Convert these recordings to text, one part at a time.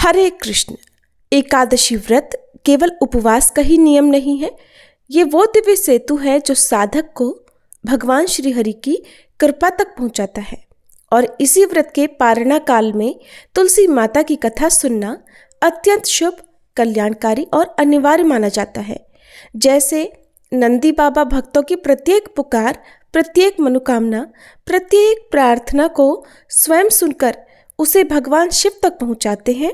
हरे कृष्ण। एकादशी व्रत केवल उपवास का ही नियम नहीं है, ये वो दिव्य सेतु है जो साधक को भगवान श्री हरि की कृपा तक पहुंचाता है। और इसी व्रत के पारणा काल में तुलसी माता की कथा सुनना अत्यंत शुभ, कल्याणकारी और अनिवार्य माना जाता है। जैसे नंदी बाबा भक्तों की प्रत्येक पुकार, प्रत्येक मनोकामना, प्रत्येक प्रार्थना को स्वयं सुनकर उसे भगवान शिव तक पहुंचाते हैं,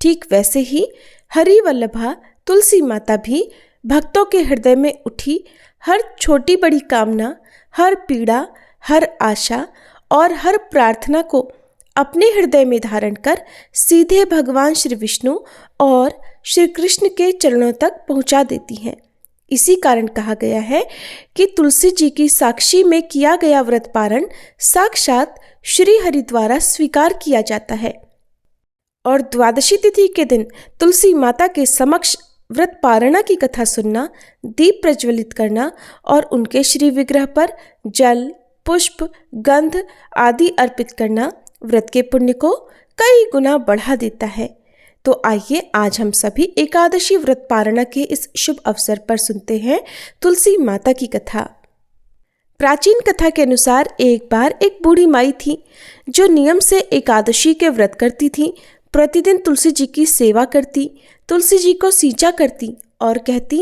ठीक वैसे ही हरि वल्लभा तुलसी माता भी भक्तों के हृदय में उठी हर छोटी बड़ी कामना, हर पीड़ा, हर आशा और हर प्रार्थना को अपने हृदय में धारण कर सीधे भगवान श्री विष्णु और श्री कृष्ण के चरणों तक पहुंचा देती हैं। इसी कारण कहा गया है कि तुलसी जी की साक्षी में किया गया व्रत पारण साक्षात श्री हरि द्वारा स्वीकार किया जाता है। और द्वादशी तिथि के दिन तुलसी माता के समक्ष व्रत पारणा की कथा सुनना, दीप प्रज्वलित करना और उनके श्री विग्रह पर जल, पुष्प, गंध आदि अर्पित करना व्रत के पुण्य को कई गुना बढ़ा देता है। तो आइए आज हम सभी एकादशी व्रत पारणा के इस शुभ अवसर पर सुनते हैं तुलसी माता की कथा। प्राचीन कथा के अनुसार एक बार एक बूढ़ी माई थी जो नियम से एकादशी के व्रत करती थी। प्रतिदिन तुलसी जी की सेवा करती, तुलसी जी को सींचा करती और कहती,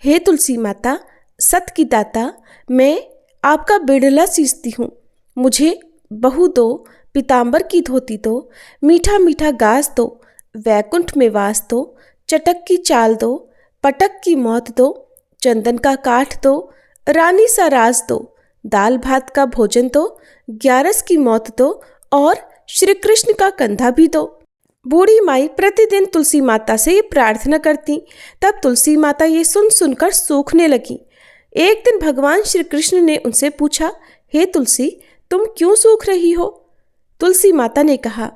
हे तुलसी माता, सत की दाता, मैं आपका बिड़ला सींचती हूँ। मुझे बहू दो, पीताम्बर की धोती दो, मीठा मीठा घास दो, वैकुंठ में वास दो, चटक की चाल दो, पटक की मौत दो, चंदन का काठ दो, रानी सा राज दो, दाल भात का भोजन दो, ग्यारस की मौत दो और श्री कृष्ण का कंधा भी दो। बूढ़ी माई प्रतिदिन तुलसी माता से ये प्रार्थना करती। तब तुलसी माता ये सुन सुनकर सूखने लगी। एक दिन भगवान श्री कृष्ण ने उनसे पूछा, हे तुलसी, तुम क्यों सूख रही हो? तुलसी माता ने कहा,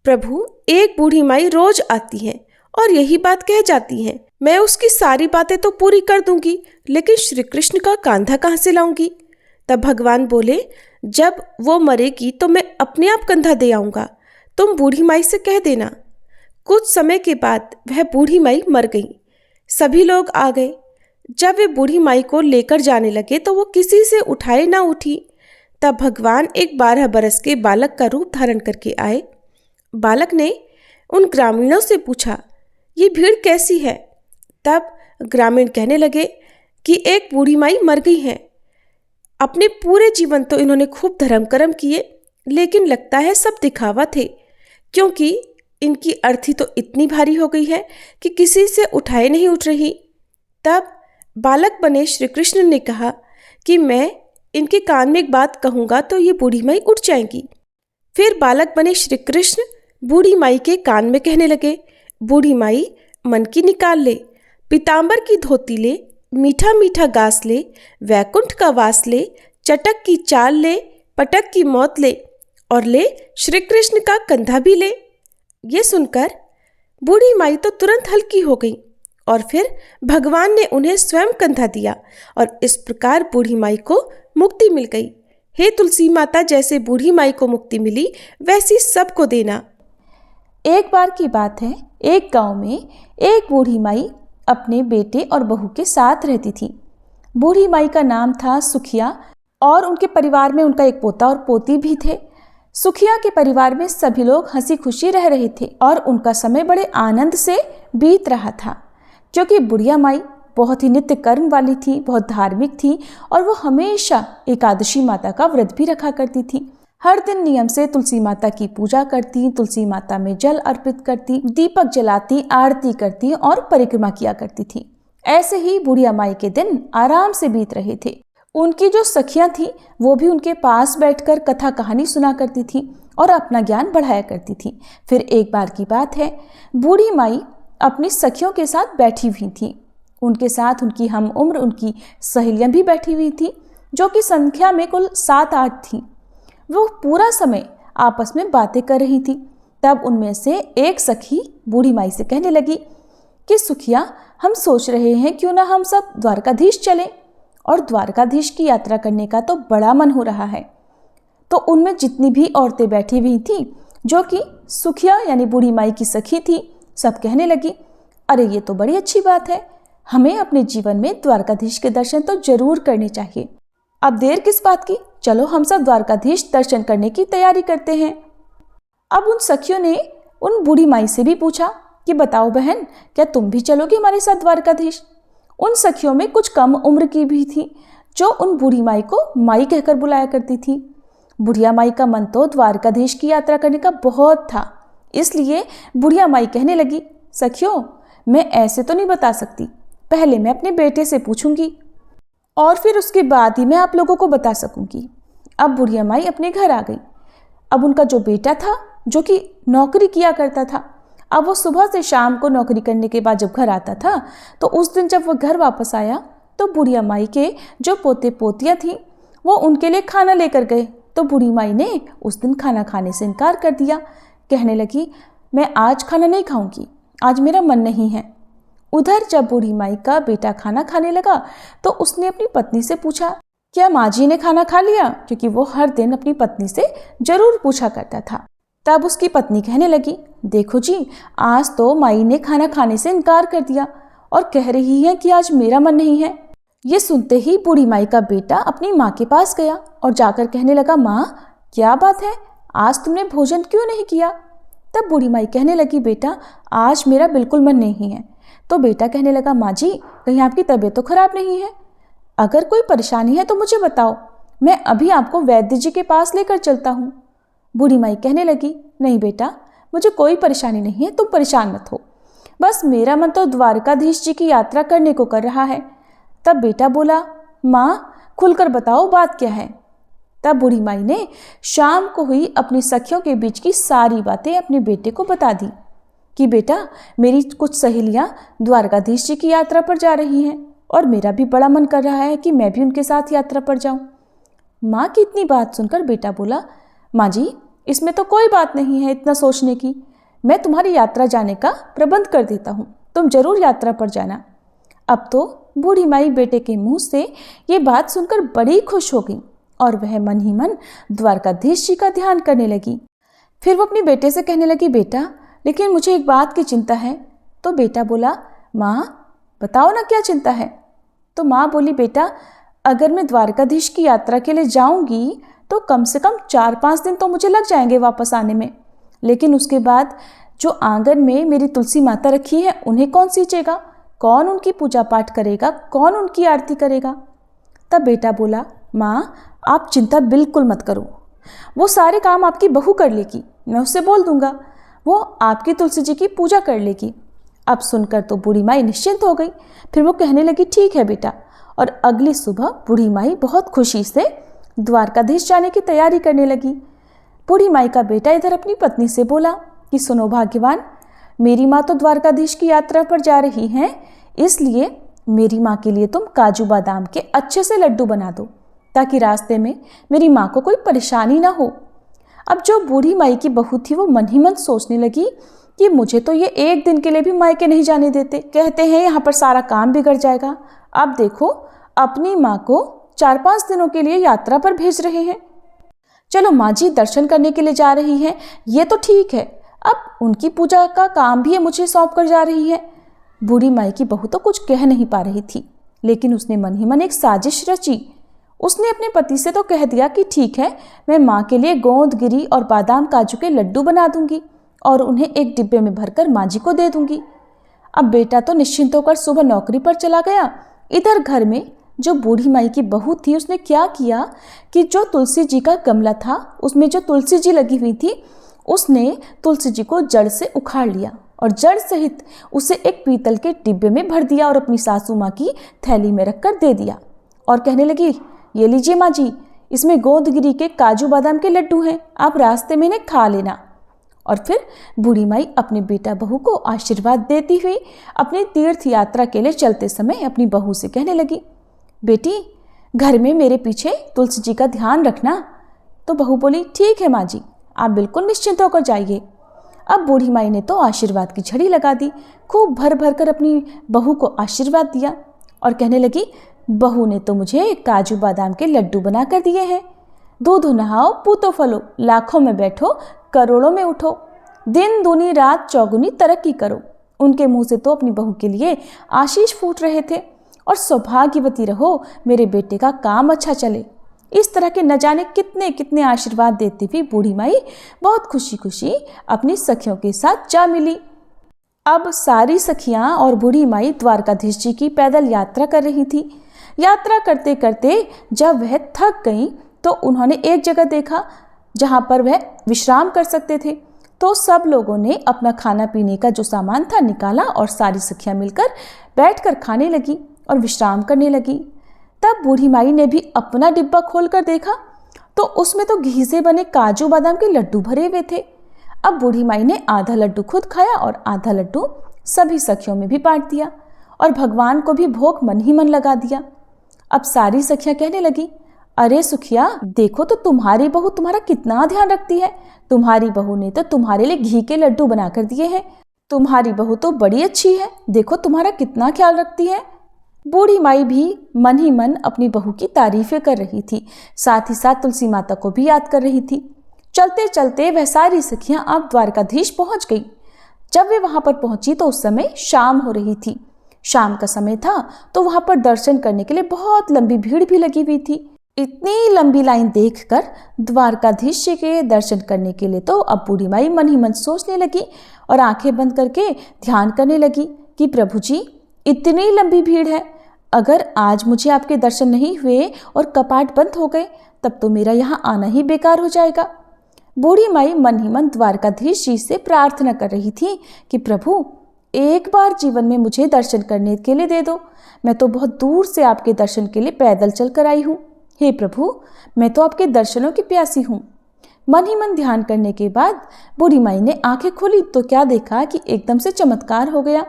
प्रभु, एक बूढ़ी माई रोज आती है और यही बात कह जाती है। मैं उसकी सारी बातें तो पूरी कर दूंगी, लेकिन श्री कृष्ण का कंधा कहाँ से लाऊंगी? तब भगवान बोले, जब वो मरेगी तो मैं अपने आप कंधा दे आऊंगा। तुम बूढ़ी माई से कह देना। कुछ समय के बाद वह बूढ़ी माई मर गई। सभी लोग आ गए। जब वे बूढ़ी माई को लेकर जाने लगे तो वो किसी से उठाए ना उठी। तब भगवान एक 12 बरस के बालक का रूप धारण करके आए। बालक ने उन ग्रामीणों से पूछा, ये भीड़ कैसी है? तब ग्रामीण कहने लगे कि एक बूढ़ी माई मर गई है। अपने पूरे जीवन तो इन्होंने खूब धर्म कर्म किए, लेकिन लगता है सब दिखावा थे, क्योंकि इनकी अर्थी तो इतनी भारी हो गई है कि किसी से उठाए नहीं उठ रही। तब बालक बने श्री कृष्ण ने कहा कि मैं इनके कान में एक बात कहूँगा तो ये बूढ़ी माई उठ जाएंगी। फिर बालक बने श्री कृष्ण बूढ़ी माई के कान में कहने लगे, बूढ़ी माई, मन की निकाल ले, पीताम्बर की धोती ले, मीठा मीठा घास ले, वैकुंठ का वास ले, चटक की चाल ले, पटक की मौत ले और ले श्री कृष्ण का कंधा भी ले। ये सुनकर बूढ़ी माई तो तुरंत हल्की हो गई और फिर भगवान ने उन्हें स्वयं कंधा दिया और इस प्रकार बूढ़ी माई को मुक्ति मिल गई। हे तुलसी माता, जैसे बूढ़ी माई को मुक्ति मिली वैसी सबको देना। एक बार की बात है, एक गांव में एक बूढ़ी माई अपने बेटे और बहू के साथ रहती थी। बूढ़ी माई का नाम था सुखिया और उनके परिवार में उनका एक पोता और पोती भी थे। सुखिया के परिवार में सभी लोग हंसी खुशी रह रहे थे और उनका समय बड़े आनंद से बीत रहा था, क्योंकि बुढ़िया माई बहुत ही नित्य कर्म वाली थी, बहुत धार्मिक थी और वो हमेशा एकादशी माता का व्रत भी रखा करती थी। हर दिन नियम से तुलसी माता की पूजा करती, तुलसी माता में जल अर्पित करती, दीपक जलाती, आरती करती और परिक्रमा किया करती थी। ऐसे ही बुढ़िया माई के दिन आराम से बीत रहे थे। उनकी जो सखियां थी वो भी उनके पास बैठकर कथा कहानी सुना करती थी और अपना ज्ञान बढ़ाया करती थी। फिर एक बार की बात है, बूढ़ी माई अपनी सखियों के साथ बैठी हुई थी। उनके साथ उनकी हम उम्र उनकी सहेलियां भी बैठी हुई थी, जो कि संख्या में कुल 7-8 थी। वो पूरा समय आपस में बातें कर रही थी। तब उनमें से एक सखी बूढ़ी माई से कहने लगी कि सुखिया, हम सोच रहे हैं क्यों ना हम सब द्वारकाधीश चलें, और द्वारकाधीश की यात्रा करने का तो बड़ा मन हो रहा है। तो उनमें जितनी भी औरतें बैठी हुई थी जो कि सुखिया यानी बूढ़ी माई की सखी थी, सब कहने लगी, अरे ये तो बड़ी अच्छी बात है, हमें अपने जीवन में द्वारकाधीश के दर्शन तो जरूर करने चाहिए। अब देर किस बात की, चलो हम सब द्वारकाधीश दर्शन करने की तैयारी करते हैं। अब उन सखियों ने उन बूढ़ी माई से भी पूछा कि बताओ बहन, क्या तुम भी चलोगी हमारे साथ द्वारकाधीश? उन सखियों में कुछ कम उम्र की भी थी, जो उन बूढ़ी माई को माई कहकर बुलाया करती थी। बुढ़िया माई का मन तो द्वारकाधीश की यात्रा करने का बहुत था, इसलिए बुढ़िया माई कहने लगी, सखियों मैं ऐसे तो नहीं बता सकती, पहले मैं अपने बेटे से पूछूंगी और फिर उसके बाद ही मैं आप लोगों को बता सकूंगी। अब बुढ़िया माई अपने घर आ गई। अब उनका जो बेटा था, जो कि नौकरी किया करता था, अब वो सुबह से शाम को नौकरी करने के बाद जब घर आता था, तो उस दिन जब वो घर वापस आया तो बुढ़िया माई के जो पोते पोतियाँ थीं वो उनके लिए खाना लेकर गए। तो बूढ़ी माई ने उस दिन खाना खाने से इनकार कर दिया, कहने लगी, मैं आज खाना नहीं खाऊंगी, आज मेरा मन नहीं है। उधर जब बूढ़ी माई का बेटा खाना खाने लगा तो उसने अपनी पत्नी से पूछा, क्या माँ जी ने खाना खा लिया? क्योंकि वो हर दिन अपनी पत्नी से जरूर पूछा करता था। तब उसकी पत्नी कहने लगी, देखो जी, आज तो माई ने खाना खाने से इनकार कर दिया और कह रही है कि आज मेरा मन नहीं है। ये सुनते ही बूढ़ी माई का बेटा अपनी माँ के पास गया और जाकर कहने लगा, माँ क्या बात है, आज तुमने भोजन क्यों नहीं किया? तब बूढ़ी माई कहने लगी, बेटा आज मेरा बिल्कुल मन नहीं है। तो बेटा कहने लगा, माँ जी कहीं आपकी तबीयत तो खराब नहीं है? अगर कोई परेशानी है तो मुझे बताओ, मैं अभी आपको वैद्य जी के पास लेकर चलता हूँ। बूढ़ी माई कहने लगी, नहीं बेटा मुझे कोई परेशानी नहीं है, तुम परेशान मत हो, बस मेरा मन तो द्वारकाधीश जी की यात्रा करने को कर रहा है। तब बेटा बोला, माँ खुलकर बताओ बात क्या है? तब बूढ़ी माई ने शाम को हुई अपनी सखियों के बीच की सारी बातें अपने बेटे को बता दी कि बेटा मेरी कुछ सहेलियाँ द्वारकाधीश जी की यात्रा पर जा रही हैं और मेरा भी बड़ा मन कर रहा है कि मैं भी उनके साथ यात्रा पर जाऊं। माँ की इतनी बात सुनकर बेटा बोला, माँ जी इसमें तो कोई बात नहीं है इतना सोचने की, मैं तुम्हारी यात्रा जाने का प्रबंध कर देता हूँ, तुम जरूर यात्रा पर जाना। अब तो बूढ़ी माई बेटे के मुंह से ये बात सुनकर बड़ी खुश हो गई और वह मन ही मन द्वारकाधीश जी का ध्यान करने लगी। फिर वो अपने बेटे से कहने लगी, बेटा लेकिन मुझे एक बात की चिंता है। तो बेटा बोला, माँ बताओ ना क्या चिंता है? तो माँ बोली, बेटा अगर मैं द्वारकाधीश की यात्रा के लिए जाऊंगी तो कम से कम 4-5 दिन तो मुझे लग जाएंगे वापस आने में, लेकिन उसके बाद जो आंगन में मेरी तुलसी माता रखी है उन्हें कौन सींचेगा, कौन उनकी पूजा पाठ करेगा, कौन उनकी आरती करेगा? तब बेटा बोला, माँ आप चिंता बिल्कुल मत करो, वो सारे काम आपकी बहू कर लेगी, मैं उससे बोल दूंगा, वो आपकी तुलसी जी की पूजा कर लेगी। अब सुनकर तो बूढ़ी माई निश्चिंत हो गई। फिर वो कहने लगी, ठीक है बेटा। और अगली सुबह बूढ़ी माई बहुत खुशी से द्वारकाधीश जाने की तैयारी करने लगी। बूढ़ी माई का बेटा इधर अपनी पत्नी से बोला कि सुनो भाग्यवान, मेरी माँ तो द्वारकाधीश की यात्रा पर जा रही हैं, इसलिए मेरी माँ के लिए तुम काजू बादाम के अच्छे से लड्डू बना दो ताकि रास्ते में मेरी माँ को कोई परेशानी ना हो। अब जो बूढ़ी माई की बहू थी वो मन ही मन सोचने लगी कि मुझे तो ये एक दिन के लिए भी मायके नहीं जाने देते, कहते हैं यहाँ पर सारा काम बिगड़ जाएगा। अब देखो अपनी माँ को 4-5 दिनों के लिए यात्रा पर भेज रहे हैं। चलो माँ जी दर्शन करने के लिए जा रही हैं, ये तो ठीक है, अब उनकी पूजा का काम भी मुझे सौंप कर जा रही है। बूढ़ी माई की बहू तो कुछ कह नहीं पा रही थी, लेकिन उसने मन ही मन एक साजिश रची। उसने अपने पति से तो कह दिया कि ठीक है, मैं माँ के लिए गोंद गिरी और बादाम काजू के लड्डू बना दूंगी और उन्हें एक डिब्बे में भरकर माँ जी को दे दूंगी। अब बेटा तो निश्चिंत होकर सुबह नौकरी पर चला गया। इधर घर में जो बूढ़ी माई की बहू थी उसने क्या किया कि जो तुलसी जी का गमला था उसमें जो तुलसी जी लगी हुई थी, उसने तुलसी जी को जड़ से उखाड़ लिया और जड़ सहित उसे एक पीतल के डिब्बे में भर दिया और अपनी सासू माँ की थैली में रखकर दे दिया और कहने लगी, ये लीजिए माँ जी, इसमें गोंदगिरी के काजू बादाम के लड्डू हैं, आप रास्ते में इन्हें खा लेना। और फिर बूढ़ी माई अपने बेटा बहू को आशीर्वाद देती हुई अपनी तीर्थ यात्रा के लिए चलते समय अपनी बहू से कहने लगी, बेटी घर में मेरे पीछे तुलसी जी का ध्यान रखना। तो बहू बोली, ठीक है माँ जी, आप बिल्कुल निश्चिंत होकर जाइए। अब बूढ़ी माई ने तो आशीर्वाद की झड़ी लगा दी, खूब भर भर कर अपनी बहू को आशीर्वाद दिया और कहने लगी, बहू ने तो मुझे काजू बादाम के लड्डू बना कर दिए हैं, दूधो नहाओ पूतो फलो, लाखों में बैठो करोड़ों में उठो, दिन दूनी रात चौगुनी तरक्की करो। उनके मुंह से तो अपनी बहू के लिए आशीष फूट रहे थे और सौभाग्यवती रहो, मेरे बेटे का काम अच्छा चले। इस तरह के न जाने कितने कितने आशीर्वाद देती हुई बूढ़ी माई बहुत खुशी खुशी अपनी सखियों के साथ जा मिली। अब सारी सखियां और बूढ़ी माई द्वारकाधीश जी की पैदल यात्रा कर रही थी। यात्रा करते करते जब वह थक गईं तो उन्होंने एक जगह देखा जहां पर वह विश्राम कर सकते थे। तो सब लोगों ने अपना खाना पीने का जो सामान था निकाला और सारी सखियां मिलकर बैठकर खाने लगी और विश्राम करने लगी। तब बूढ़ी माई ने भी अपना डिब्बा खोलकर देखा तो उसमें तो घी से बने काजू बादाम के लड्डू भरे हुए थे। अब बूढ़ी माई ने आधा लड्डू खुद खाया और आधा लड्डू सभी सखियों में भी बांट दिया और भगवान को भी भोग मन ही मन लगा दिया। अब सारी सखियां कहने लगी, अरे सुखिया, देखो तो तुम्हारी बहू तुम्हारा कितना ध्यान रखती है। तुम्हारी बहू ने तो तुम्हारे लिए घी के लड्डू बना कर दिए हैं। तुम्हारी बहू तो बड़ी अच्छी है, देखो तुम्हारा कितना ख्याल रखती है। बूढ़ी माई भी मन ही मन अपनी बहू की तारीफें कर रही थी, साथ ही साथ तुलसी माता को भी याद कर रही थी। चलते चलते वह सारी सखियां अब द्वारकाधीश पहुंच गई। जब वे वहां पर पहुंची तो उस समय शाम हो रही थी। शाम का समय था तो वहां पर दर्शन करने के लिए बहुत लंबी भीड़ भी लगी हुई थी। इतनी लंबी लाइन देखकर द्वारकाधीश जी के दर्शन करने के लिए तो अब बूढ़ी माई मन ही मन सोचने लगी और आंखें बंद करके ध्यान करने लगी कि प्रभु जी, इतनी लंबी भीड़ है, अगर आज मुझे आपके दर्शन नहीं हुए और कपाट बंद हो गए तब तो मेरा यहाँ आना ही बेकार हो जाएगा। बूढ़ी माई मन ही मन द्वारकाधीश जी से प्रार्थना कर रही थी कि प्रभु, एक बार जीवन में मुझे दर्शन करने के लिए दे दो। मैं तो बहुत दूर से आपके दर्शन के लिए पैदल चल कर आई हूँ। हे प्रभु, मैं तो आपके दर्शनों की प्यासी हूँ। मन ही मन ध्यान करने के बाद बूढ़ी माई ने आंखें खोली तो क्या देखा कि एकदम से चमत्कार हो गया।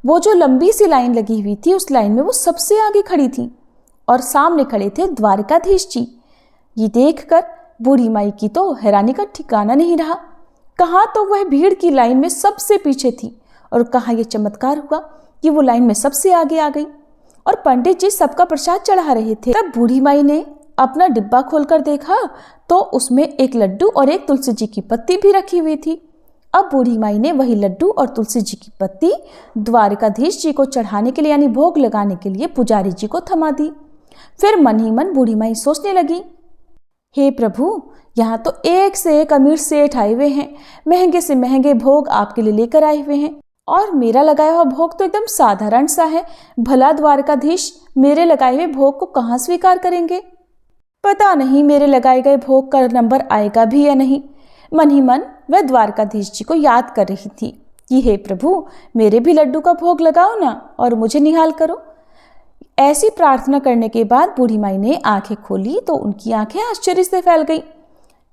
वो जो लंबी सी लाइन लगी हुई थी उस लाइन में वो सबसे आगे खड़ी थी और सामने खड़े थे द्वारकाधीश जी। ये देखकर बूढ़ी माई की तो हैरानी का ठिकाना नहीं रहा। कहाँ तो वह भीड़ की लाइन में सबसे पीछे थी और कहाँ ये चमत्कार हुआ कि वो लाइन में सबसे आगे आ गई और पंडित जी सबका प्रसाद चढ़ा रहे थे। तब बूढ़ी माई ने अपना डिब्बा खोलकर देखा तो उसमें एक लड्डू और एक तुलसी जी की पत्ती भी रखी हुई थी। अब बूढ़ी माई ने वही लड्डू और तुलसी जी की पत्ती द्वारकाधीश जी को चढ़ाने के लिए यानी भोग लगाने के लिए पुजारी जी को थमा दी। फिर मन ही मन बूढ़ी माई सोचने लगी, हे प्रभु, यहाँ तो एक से एक अमीर सेठ आए हुए हैं, महंगे से महंगे भोग आपके लिए लेकर आए हुए हैं और मेरा लगाया हुआ भोग तो एकदम साधारण सा है। भला द्वारकाधीश मेरे लगाए हुए भोग को कहाँ स्वीकार करेंगे? पता नहीं मेरे लगाए गए भोग का नंबर आएगा भी या नहीं। मन ही मन वह द्वारकाधीश जी को याद कर रही थी कि हे प्रभु, मेरे भी लड्डू का भोग लगाओ ना और मुझे निहाल करो। ऐसी प्रार्थना करने के बाद बूढ़ी माई ने आंखें खोली तो उनकी आंखें आश्चर्य से फैल गईं।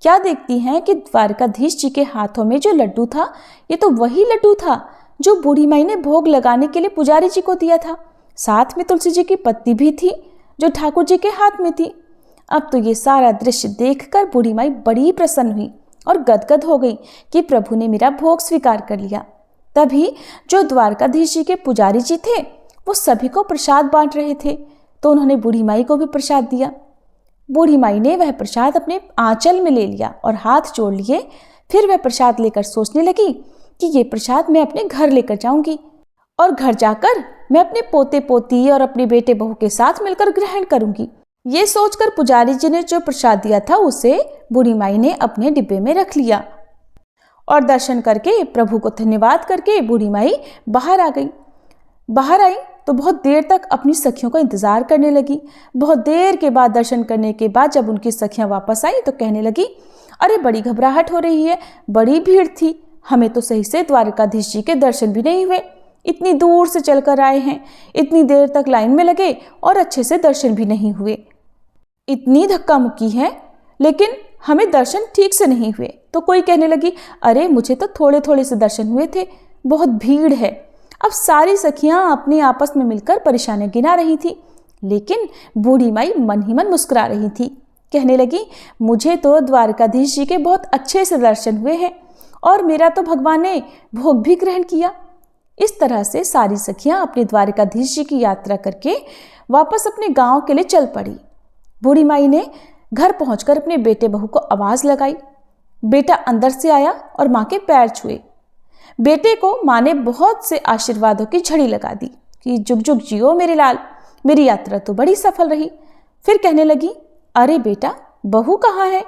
क्या देखती हैं कि द्वारकाधीश जी के हाथों में जो लड्डू था ये तो वही लड्डू था जो बूढ़ी माई ने भोग लगाने के लिए पुजारी जी को दिया था। साथ में तुलसी जी की पत्ती भी थी जो ठाकुर जी के हाथ में थी। अब तो ये सारा दृश्य देखकर बूढ़ी माई बड़ी प्रसन्न हुई और गदगद हो गई कि प्रभु ने मेरा भोग स्वीकार कर लिया। तभी जो द्वारकाधीश जी के पुजारी जी थे वो सभी को प्रसाद बांट रहे थे तो उन्होंने बूढ़ी माई को भी प्रसाद दिया। बूढ़ी माई ने वह प्रसाद अपने आंचल में ले लिया और हाथ जोड़ लिए। फिर वह प्रसाद लेकर सोचने लगी कि ये प्रसाद मैं अपने घर लेकर जाऊंगी और घर जाकर मैं अपने पोते पोती और अपने बेटे बहू के साथ मिलकर ग्रहण करूंगी। ये सोचकर पुजारी जी ने जो प्रसाद दिया था उसे बूढ़ी माई ने अपने डिब्बे में रख लिया और दर्शन करके प्रभु को धन्यवाद करके बूढ़ी माई बाहर आ गई। बाहर आई तो बहुत देर तक अपनी सखियों का इंतजार करने लगी। बहुत देर के बाद दर्शन करने के बाद जब उनकी सखियां वापस आई तो कहने लगी, अरे बड़ी घबराहट हो रही है, बड़ी भीड़ थी, हमें तो सही से द्वारकाधीश जी के दर्शन भी नहीं हुए। इतनी दूर से चलकर आए हैं, इतनी देर तक लाइन में लगे और अच्छे से दर्शन भी नहीं हुए। इतनी धक्का मुक्की है लेकिन हमें दर्शन ठीक से नहीं हुए। तो कोई कहने लगी, अरे मुझे तो थोड़े थोड़े से दर्शन हुए थे, बहुत भीड़ है। अब सारी सखियां अपने आपस में मिलकर परेशानियां गिना रही थी लेकिन बूढ़ी माई मन ही मन मुस्कुरा रही थी। कहने लगी, मुझे तो द्वारकाधीश जी के बहुत अच्छे से दर्शन हुए हैं और मेरा तो भगवान ने भोग भी ग्रहण किया। इस तरह से सारी सखियां अपने द्वारकाधीश जी की यात्रा करके वापस अपने गांव के लिए चल पड़ी। बूढ़ी माई ने घर पहुंचकर अपने बेटे बहू को आवाज लगाई बेटा अंदर से आया और माँ के पैर छुए। बेटे को माँ ने बहुत से आशीर्वादों की झड़ी लगा दी कि जुग जुग जियो मेरे लाल, मेरी यात्रा तो बड़ी सफल रही। फिर कहने लगी, अरे बेटा बहू कहाँ है?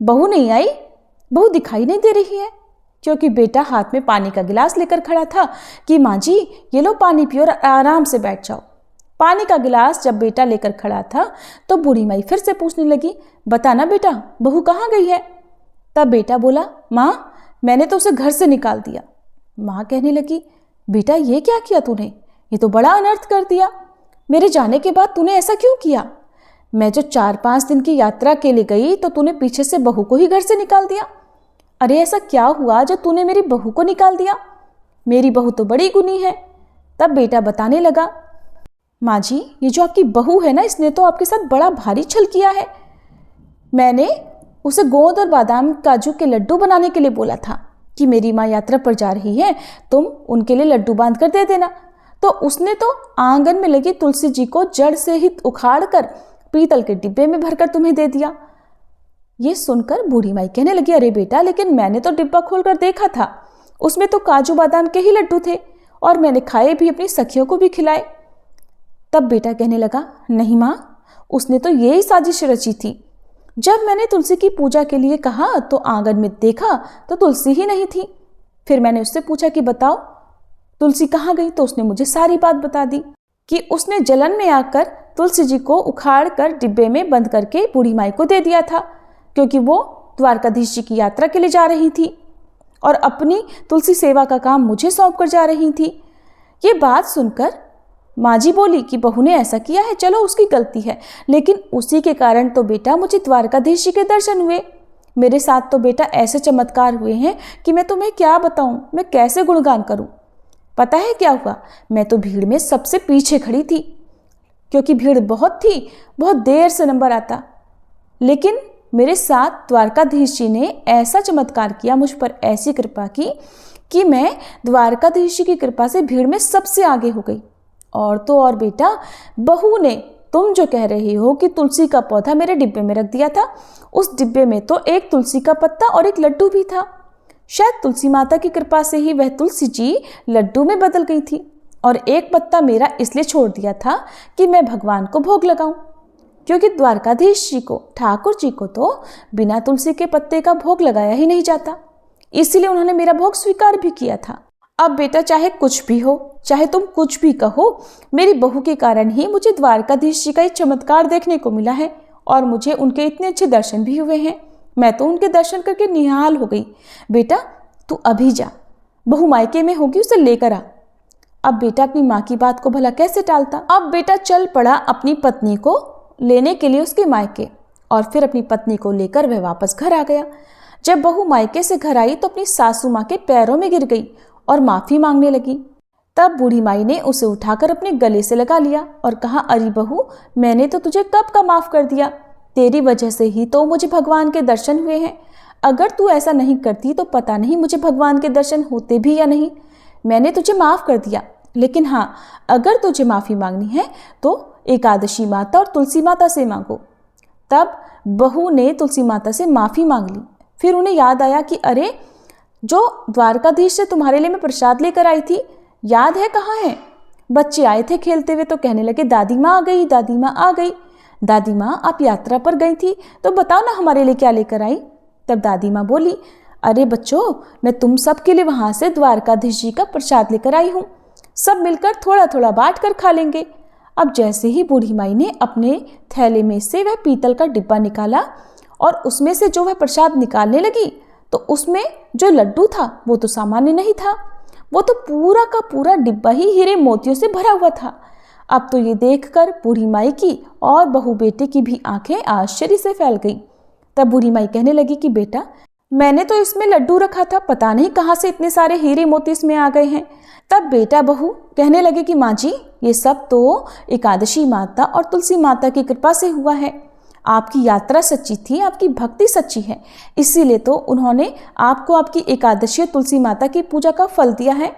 बहू नहीं आई, बहू दिखाई नहीं दे रही है। क्योंकि बेटा हाथ में पानी का गिलास लेकर खड़ा था कि माँ जी ये लो पानी पियो और आराम से बैठ जाओ। पानी का गिलास जब बेटा लेकर खड़ा था तो बूढ़ी माई फिर से पूछने लगी, बताना बेटा बहू कहाँ गई है? तब बेटा बोला, माँ मैंने तो उसे घर से निकाल दिया। माँ कहने लगी, बेटा ये क्या किया तूने? ये तो बड़ा अनर्थ कर दिया। मेरे जाने के बाद तूने ऐसा क्यों किया? मैं जो 4-5 दिन की यात्रा के लिए गई तो तूने पीछे से बहू को ही घर से निकाल दिया। अरे ऐसा क्या हुआ जो तूने मेरी बहू को निकाल दिया? मेरी बहू तो बड़ी गुनी है। तब बेटा बताने लगा, माँ जी ये जो आपकी बहू है ना, इसने तो आपके साथ बड़ा भारी छल किया है। मैंने उसे गोंद और बादाम काजू के लड्डू बनाने के लिए बोला था कि मेरी माँ यात्रा पर जा रही है, तुम उनके लिए लड्डू बांध कर दे देना। तो उसने तो आंगन में लगी तुलसी जी को जड़ से ही उखाड़ कर पीतल के डिब्बे में भरकर तुम्हें दे दिया। ये सुनकर बूढ़ी माई कहने लगी, अरे बेटा लेकिन मैंने तो डिब्बा खोलकर देखा था, उसमें तो काजू बादाम के ही लड्डू थे और मैंने खाए भी, अपनी सखियों को भी खिलाए। तब बेटा कहने लगा, नहीं माँ उसने तो यही साजिश रची थी। जब मैंने तुलसी की पूजा के लिए कहा तो आंगन में देखा तो तुलसी ही नहीं थी। फिर मैंने उससे पूछा कि बताओ तुलसी कहाँ गई? तो उसने मुझे सारी बात बता दी कि उसने जलन में आकर तुलसी जी को उखाड़ कर डिब्बे में बंद करके बूढ़ी माई को दे दिया था, क्योंकि वो द्वारकाधीश जी की यात्रा के लिए जा रही थी और अपनी तुलसी सेवा का काम मुझे सौंप कर जा रही थी। ये बात सुनकर माँ जी बोली कि बहू ने ऐसा किया है, चलो उसकी गलती है, लेकिन उसी के कारण तो बेटा मुझे द्वारकाधीश जी के दर्शन हुए। मेरे साथ तो बेटा ऐसे चमत्कार हुए हैं कि मैं तुम्हें क्या बताऊं, मैं कैसे गुणगान करूं। पता है क्या हुआ? मैं तो भीड़ में सबसे पीछे खड़ी थी, क्योंकि भीड़ बहुत थी, बहुत देर से नंबर आता। लेकिन मेरे साथ द्वारकाधीश जी ने ऐसा चमत्कार किया, मुझ पर ऐसी कृपा की कि मैं द्वारकाधीश जी की कृपा से भीड़ में सबसे आगे हो गई। और तो और बेटा, बहू ने तुम जो कह रही हो कि तुलसी का पौधा मेरे डिब्बे में रख दिया था, उस डिब्बे में तो एक तुलसी का पत्ता और एक लड्डू भी था। शायद तुलसी माता की कृपा से ही वह तुलसी जी लड्डू में बदल गई थी और एक पत्ता मेरा इसलिए छोड़ दिया था कि मैं भगवान को भोग लगाऊं, क्योंकि द्वारकाधीश जी को, ठाकुर जी को तो बिना तुलसी के पत्ते का भोग लगाया ही नहीं जाता, इसीलिए उन्होंने मेरा भोग स्वीकार भी किया था। अब बेटा चाहे कुछ भी हो, चाहे तुम कुछ भी कहो, मेरी बहू के कारण ही मुझे द्वारकाधीश जी का एक चमत्कार देखने को मिला है और मुझे उनके इतने अच्छे दर्शन भी हुए हैं। मैं तो उनके दर्शन करके निहाल हो गई। बेटा तू अभी जा, बहू मायके में होगी, उसे लेकर आ। अब बेटा अपनी माँ की बात को भला कैसे टालता। अब बेटा चल पड़ा अपनी पत्नी को लेने के लिए उसके मायके, और फिर अपनी पत्नी को लेकर वह वापस घर आ गया। जब बहू मायके से घर आई तो अपनी सासू माँ के पैरों में गिर गई और माफ़ी मांगने लगी। तब बूढ़ी माई ने उसे उठाकर अपने गले से लगा लिया और कहा, अरे बहू मैंने तो तुझे कब का माफ़ कर दिया, तेरी वजह से ही तो मुझे भगवान के दर्शन हुए हैं। अगर तू ऐसा नहीं करती तो पता नहीं मुझे भगवान के दर्शन होते भी या नहीं। मैंने तुझे माफ़ कर दिया, लेकिन हाँ अगर तुझे माफ़ी मांगनी है तो एकादशी माता और तुलसी माता से मांगो। तब बहू ने तुलसी माता से माफ़ी मांग ली। फिर उन्हें याद आया कि अरे जो द्वारकाधीश से तुम्हारे लिए मैं प्रसाद लेकर आई थी, याद है कहाँ है? बच्चे आए थे खेलते हुए तो कहने लगे, दादी माँ आ गई, दादी माँ आ गई। दादी माँ आप यात्रा पर गई थी तो बताओ ना हमारे लिए क्या लेकर आई। तब दादी माँ बोली, अरे बच्चों मैं तुम सब के लिए वहाँ से द्वारकाधीश जी का प्रसाद लेकर आई हूँ, सब मिलकर थोड़ा थोड़ा बांट कर खा लेंगे। अब जैसे ही बूढ़ी माई ने अपने थैले में से वह पीतल का डिब्बा निकाला और उसमें से जो वह प्रसाद निकालने लगी तो उसमें जो लड्डू था वो तो सामान्य नहीं था, वो तो पूरा का पूरा डिब्बा ही हीरे मोतियों से भरा हुआ था। अब तो ये देखकर बूढ़ी माई की और बहू बेटे की भी आंखें आश्चर्य से फैल गईं। तब बूढ़ी माई कहने लगी कि बेटा मैंने तो इसमें लड्डू रखा था, पता नहीं कहाँ से इतने सारे हीरे मोती इसमें आ गए हैं। तब बेटा बहू कहने लगे कि माँ जी ये सब तो एकादशी माता और तुलसी माता की कृपा से हुआ है। आपकी यात्रा सच्ची थी, आपकी भक्ति सच्ची है, इसीलिए तो उन्होंने आपको आपकी एकादशी तुलसी माता की पूजा का फल दिया है।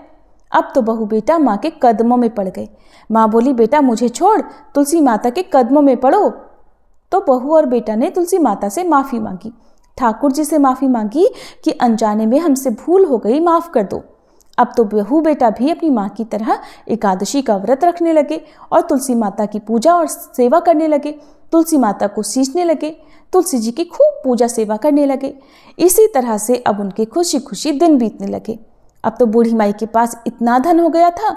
अब तो बहू बेटा माँ के कदमों में पड़ गए। माँ बोली, बेटा मुझे छोड़, तुलसी माता के कदमों में पड़ो। तो बहू और बेटा ने तुलसी माता से माफ़ी मांगी, ठाकुर जी से माफ़ी मांगी कि अनजाने में हमसे भूल हो गई, माफ़ कर दो। अब तो बहू बेटा भी अपनी माँ की तरह एकादशी का व्रत रखने लगे और तुलसी माता की पूजा और सेवा करने लगे। तुलसी माता को सींचने लगे, तुलसी जी की खूब पूजा सेवा करने लगे। इसी तरह से अब उनके खुशी खुशी दिन बीतने लगे। अब तो बूढ़ी माई के पास इतना धन हो गया था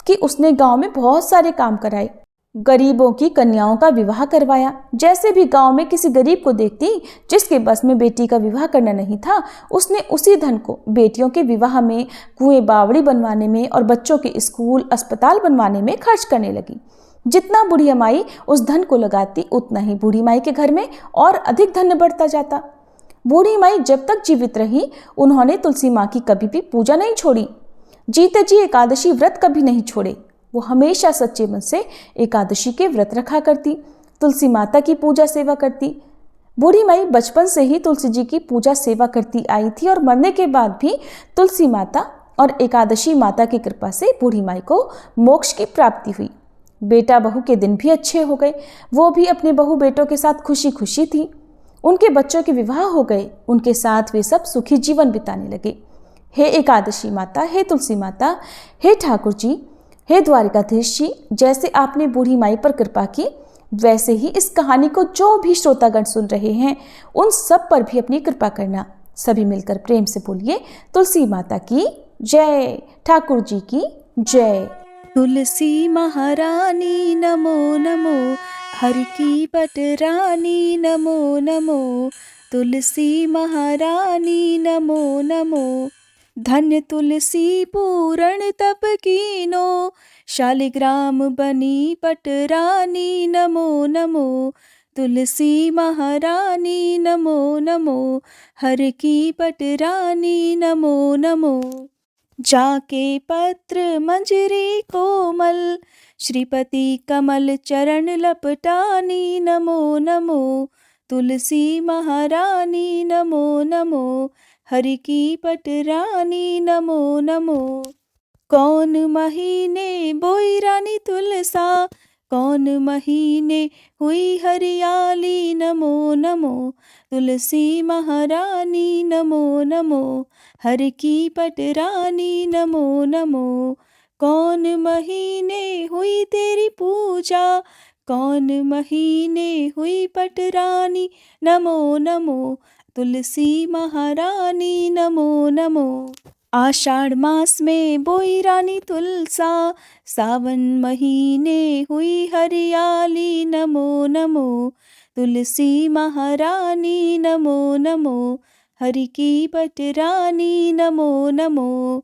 कि उसने गांव में बहुत सारे काम कराए। गरीबों की कन्याओं का विवाह करवाया। जैसे भी गांव में किसी गरीब को देखती जिसके बस में बेटी का विवाह करना नहीं था, उसने उसी धन को बेटियों के विवाह में, कुएं बावड़ी बनवाने में और बच्चों के स्कूल अस्पताल बनवाने में खर्च करने लगी। जितना बूढ़ी माई उस धन को लगाती, उतना ही बूढ़ी माई के घर में और अधिक धन बढ़ता जाता। बूढ़ी माई जब तक जीवित रही, उन्होंने तुलसी माँ की कभी भी पूजा नहीं छोड़ी। जीते जी एकादशी व्रत कभी नहीं छोड़े। वो हमेशा सच्चे मन से एकादशी के व्रत रखा करती, तुलसी माता की पूजा सेवा करती। बूढ़ी माई बचपन से ही तुलसी जी की पूजा सेवा करती आई थी और मरने के बाद भी तुलसी माता और एकादशी माता की कृपा से बूढ़ी माई को मोक्ष की प्राप्ति हुई। बेटा बहू के दिन भी अच्छे हो गए। वो भी अपने बहू बेटों के साथ खुशी खुशी थी। उनके बच्चों के विवाह हो गए। उनके साथ वे सब सुखी जीवन बिताने लगे। हे एकादशी माता, हे तुलसी माता, हे ठाकुर जी, हे द्वारिकाधीश जी, जैसे आपने बूढ़ी माई पर कृपा की, वैसे ही इस कहानी को जो भी श्रोतागण सुन रहे हैं उन सब पर भी अपनी कृपा करना। सभी मिलकर प्रेम से बोलिए, तुलसी माता की जय, ठाकुर जी की जय। तुलसी महारानी नमो नमो, हर की पटरानी नमो नमो। तुलसी महारानी नमो नमो, धन्य तुलसी पूरण तप कीनो, शालिग्राम बनी पटरानी नमो नमो। तुलसी महारानी नमो नमो, हर की पटरानी नमो नमो। जाके पत्र मंजरी कोमल, श्रीपति कमल चरण लपटानी नमो नमो। तुलसी महारानी नमो नमो, हरि की पटरानी नमो नमो। कौन महीने बोई रानी तुलसा, कौन महीने हुई हरियाली नमो नमो। तुलसी महारानी नमो नमो, हर की पटरानी नमो नमो। कौन महीने हुई तेरी पूजा, कौन महीने हुई पटरानी नमो नमो। तुलसी महारानी नमो नमो। आषाढ़ मास में बोई रानी तुलसा, सावन महीने हुई हरियाली नमो नमो। तुलसी महारानी नमो नमो, हरि की पटरानी नमो नमो।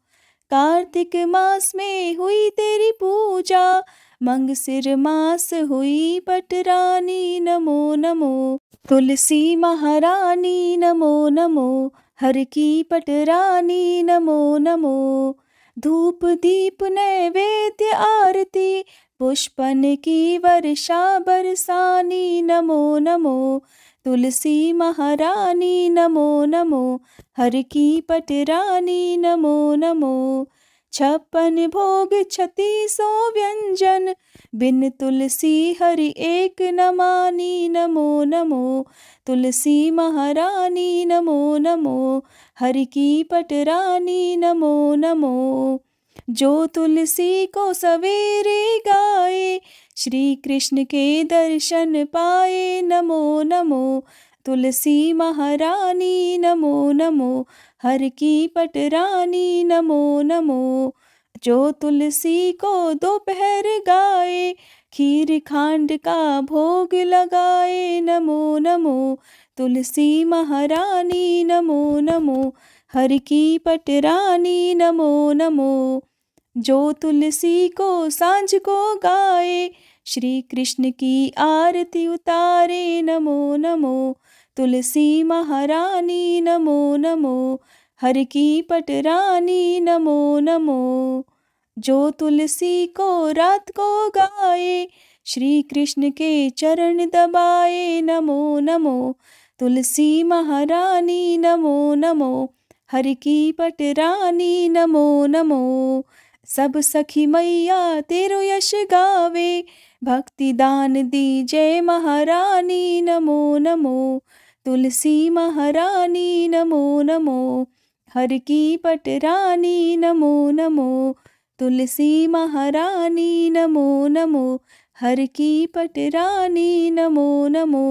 कार्तिक मास में हुई तेरी पूजा, मंगसिर मास हुई पटरानी नमो नमो। तुलसी महारानी नमो नमो, हर की पटरानी नमो नमो। धूप दीप नैवेद्य आरती, पुष्पन की वर्षा बरसानी नमो नमो। तुलसी महारानी नमो नमो, हर की पटरानी नमो नमो। 56 भोग 3600 व्यंजन, बिन तुलसी हरि एक न मानी नमो नमो। तुलसी महारानी नमो नमो, हरि की पटरानी नमो नमो। जो तुलसी को सवेरे गाए, श्री कृष्ण के दर्शन पाए नमो नमो। तुलसी महारानी नमो नमो, हर की पटरानी नमो नमो। जो तुलसी को दोपहर गाए, खीर खांड का भोग लगाए नमो नमो। तुलसी महारानी नमो नमो, हर की पटरानी नमो नमो। जो तुलसी को सांझ को गाए, श्री कृष्ण की आरती उतारे नमो नमो। तुलसी महारानी नमो नमो, हर की पटरानी नमो नमो। जो तुलसी को रात को गाए, श्री कृष्ण के चरण दबाए नमो नमो। तुलसी महारानी नमो नमो, हर की पटरानी नमो नमो। सब सखी मैया तेरो यश गावे, भक्ति दान दी जय महारानी नमो नमो। तुलसी महारानी नमो नमो, हर की पटरानी नमो नमो। तुलसी महारानी नमो नमो, हर की पटरानी नमो नमो।